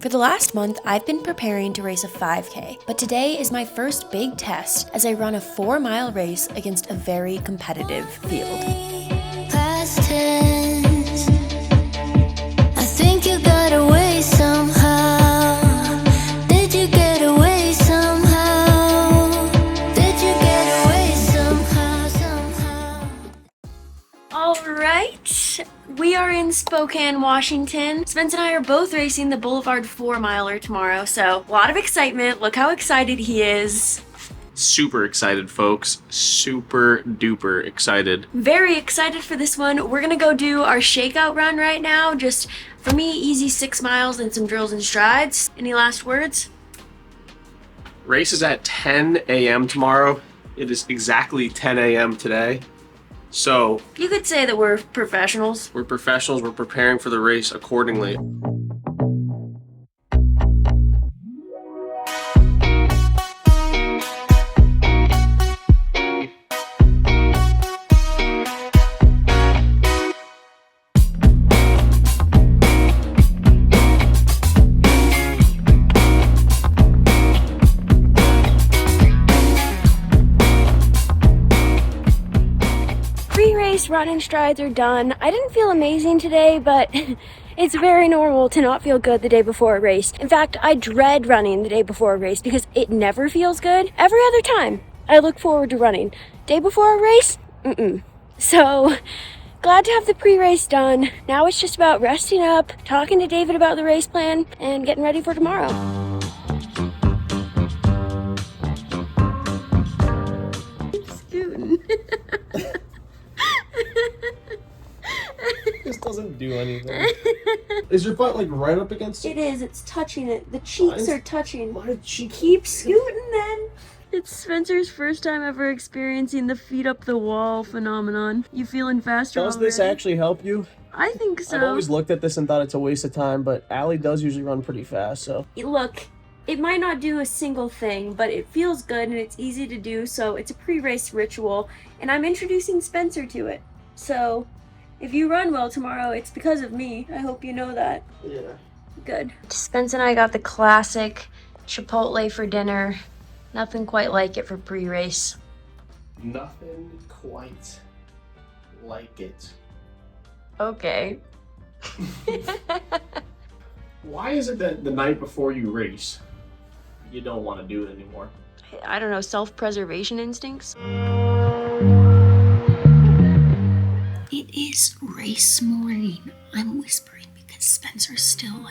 For the last month, I've been preparing to race a 5K, but today is my first big test as I run a 4-mile race against a very competitive field. Past tense. I think you got away somehow. Did you get away somehow? Did you get away somehow? All right, we are in Spokane, Washington. Spence and I are both racing the Boulevard 4-miler tomorrow, so a lot of excitement. Look how excited he is. Super excited, folks. Super duper excited. Very excited for this one. We're gonna go do our shakeout run right now. Just, for me, easy 6 miles and some drills and strides. Any last words? Race is at 10 a.m. tomorrow. It is exactly 10 a.m. today. So You could say that we're professionals. we're professionals. We're preparing for the race accordingly. Pre-race run and strides are done. I didn't feel amazing today, but it's very normal to not feel good the day before a race. In fact, I dread running the day before a race because it never feels good. Every other time, I look forward to running. Day before a race? So, glad to have the pre-race done. Now it's just about resting up, talking to David about the race plan, and getting ready for tomorrow. Scooting. This doesn't do anything. Is your butt like right up against it? It is, it's touching it. The cheeks Mine's- are touching. Why did she Keep scooting then. It's Spencer's first time ever experiencing the feet up the wall phenomenon. You feeling faster Does this already? actually help you? I think so. I've always looked at this and thought it's a waste of time, but Allie does usually run pretty fast, so. Look, it might not do a single thing, but it feels good and it's easy to do, so it's a pre-race ritual, and I'm introducing Spencer to it. So, if you run well tomorrow, it's because of me. I hope you know that. Yeah. Good. Spence and I got the classic Chipotle for dinner. Nothing quite like it for pre-race. Nothing quite like it. Okay. Why is it that the night before you race, you don't want to do it anymore? I don't know, self-preservation instincts? It is race morning. I'm whispering because Spencer's still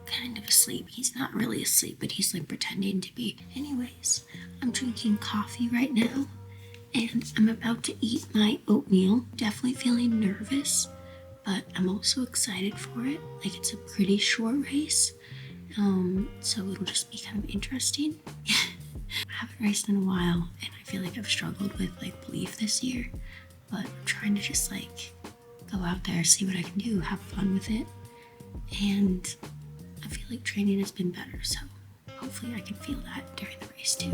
kind of asleep. He's not really asleep, but he's pretending to be. Anyways, I'm drinking coffee right now and I'm about to eat my oatmeal. Definitely feeling nervous, but I'm also excited for it. It's a pretty short race, so it'll just be kind of interesting. I haven't raced in a while and I feel like I've struggled with belief this year, but I'm trying to just go out there, see what I can do, have fun with it, and I feel like training has been better, so hopefully I can feel that during the race too.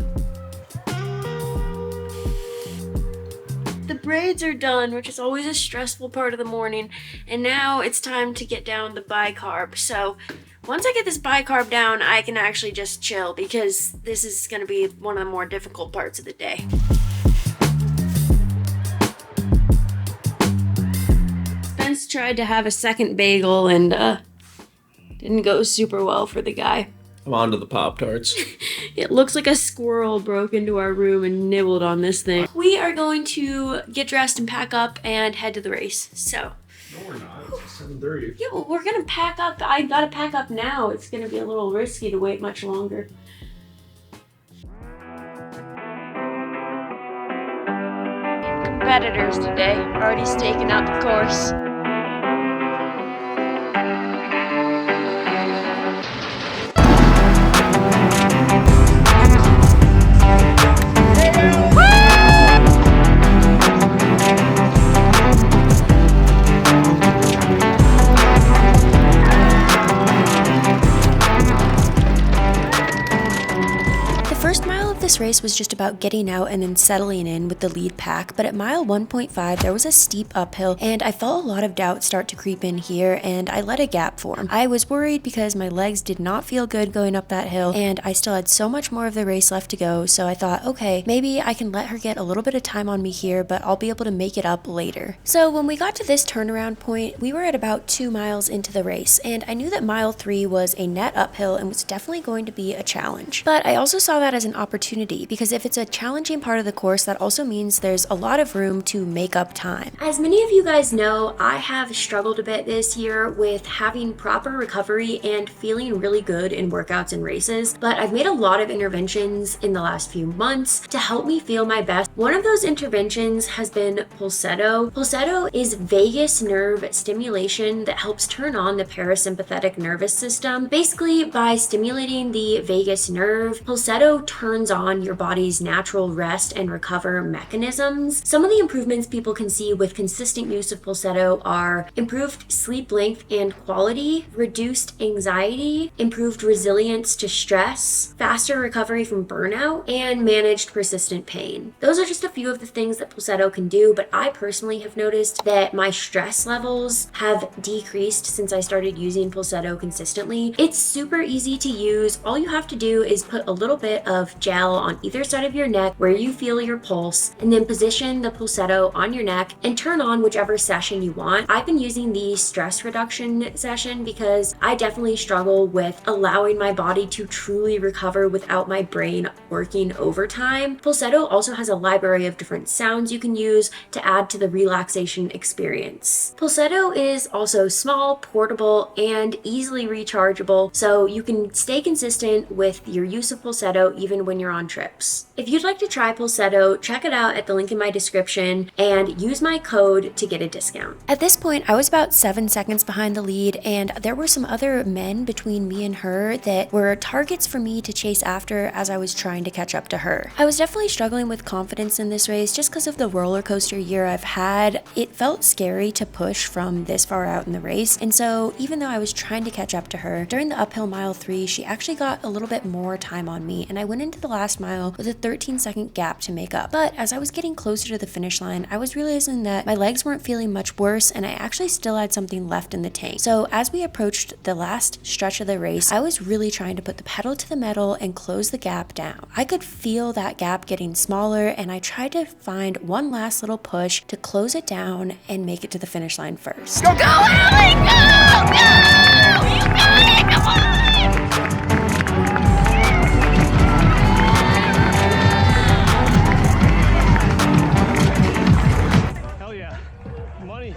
The braids are done, which is always a stressful part of the morning, and now it's time to get down the bicarb. So once I get this bicarb down, I can actually just chill because this is going to be one of the more difficult parts of the day. Spence tried to have a second bagel and didn't go super well for the guy. I'm on to the Pop-Tarts. It looks like a squirrel broke into our room and nibbled on this thing. We are going to get dressed and pack up and head to the race, so. No, we're not. It's 7:30. Yeah, well, we're gonna pack up. I gotta pack up now. It's gonna be a little risky to wait much longer. Competitors today, already staking out the course. this race was just about getting out and then settling in with the lead pack, but at mile 1.5 there was a steep uphill and I felt a lot of doubt start to creep in here and I let a gap form. I was worried because my legs did not feel good going up that hill and I still had so much more of the race left to go, so I thought, okay, maybe I can let her get a little bit of time on me here, but I'll be able to make it up later. So when we got to this turnaround point, we were at about 2 miles into the race and I knew that mile 3 was a net uphill and was definitely going to be a challenge. But I also saw that as an opportunity because if it's a challenging part of the course, that also means there's a lot of room to make up time. As many of you guys know, I have struggled a bit this year with having proper recovery and feeling really good in workouts and races, but I've made a lot of interventions in the last few months to help me feel my best. One of those interventions has been Pulsetto. Pulsetto is vagus nerve stimulation that helps turn on the parasympathetic nervous system. Basically, by stimulating the vagus nerve, Pulsetto turns on your body's natural rest and recover mechanisms. Some of the improvements people can see with consistent use of Pulsetto are improved sleep length and quality, reduced anxiety, improved resilience to stress, faster recovery from burnout, and managed persistent pain. Those are just a few of the things that Pulsetto can do, but I personally have noticed that my stress levels have decreased since I started using Pulsetto consistently. It's super easy to use. All you have to do is put a little bit of gel on either side of your neck where you feel your pulse, and then position the Pulsetto on your neck and turn on whichever session you want. I've been using the stress reduction session because I definitely struggle with allowing my body to truly recover without my brain working overtime. Pulsetto also has a library of different sounds you can use to add to the relaxation experience. Pulsetto is also small, portable, and easily rechargeable, so you can stay consistent with your use of Pulsetto even when you're on trips. If you'd like to try Pulsetto, check it out at the link in my description and use my code to get a discount. At this point, I was about 7 seconds behind the lead and there were some other men between me and her that were targets for me to chase after as I was trying to catch up to her. I was definitely struggling with confidence in this race just because of the roller coaster year I've had. It felt scary to push from this far out in the race, and so even though I was trying to catch up to her, during the uphill mile 3, she actually got a little bit more time on me and I went into the last mile with a 13-second gap to make up. But as I was getting closer to the finish line, I was realizing that my legs weren't feeling much worse and I actually still had something left in the tank. So as we approached the last stretch of the race, I was really trying to put the pedal to the metal and close the gap down. I could feel that gap getting smaller and I tried to find one last little push to close it down and make it to the finish line first. Go, Allie! Go! Go! You got it! Come on! Hell yeah. Money.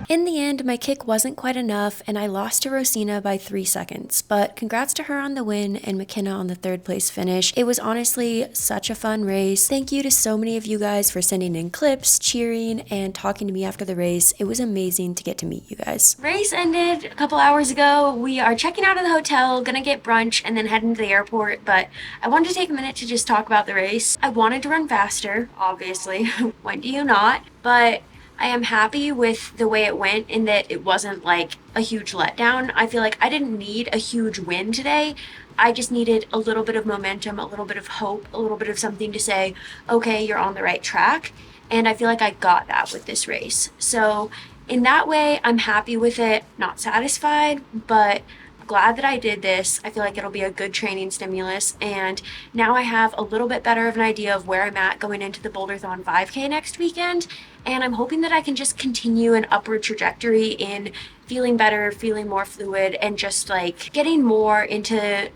In the end, my kick wasn't quite enough and I lost to Rosina by 3 seconds, but congrats to her on the win and McKenna on the 3rd place finish. It was honestly such a fun race. Thank you to so many of you guys for sending in clips, cheering, and talking to me after the race. It was amazing to get to meet you guys. Race ended a couple hours ago. We are checking out of the hotel, gonna get brunch, and then heading to the airport, but I wanted to take a minute to just talk about the race. I wanted to run faster, obviously. When do you not? But I am happy with the way it went in that it wasn't like a huge letdown. I feel like I didn't need a huge win today. I just needed a little bit of momentum, a little bit of hope, a little bit of something to say, okay, you're on the right track. And I feel like I got that with this race. So in that way, I'm happy with it, not satisfied, but glad that I did this. I feel like it'll be a good training stimulus, and now I have a little bit better of an idea of where I'm at going into the Boulderthon 5K next weekend, and I'm hoping that I can just continue an upward trajectory in feeling better, feeling more fluid, and just like getting more into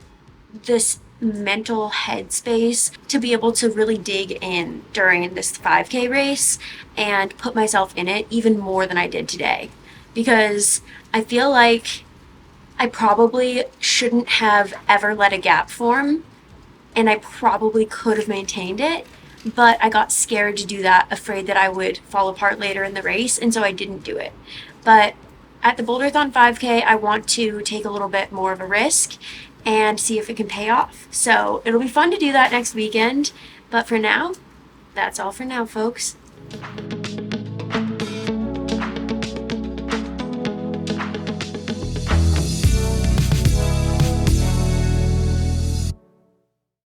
this mental headspace to be able to really dig in during this 5K race and put myself in it even more than I did today, because I feel like I probably shouldn't have ever let a gap form, and I probably could have maintained it, but I got scared to do that, afraid that I would fall apart later in the race, and so I didn't do it. But at the Boulderthon 5K, I want to take a little bit more of a risk and see if it can pay off. So it'll be fun to do that next weekend, but for now, that's all for now, folks.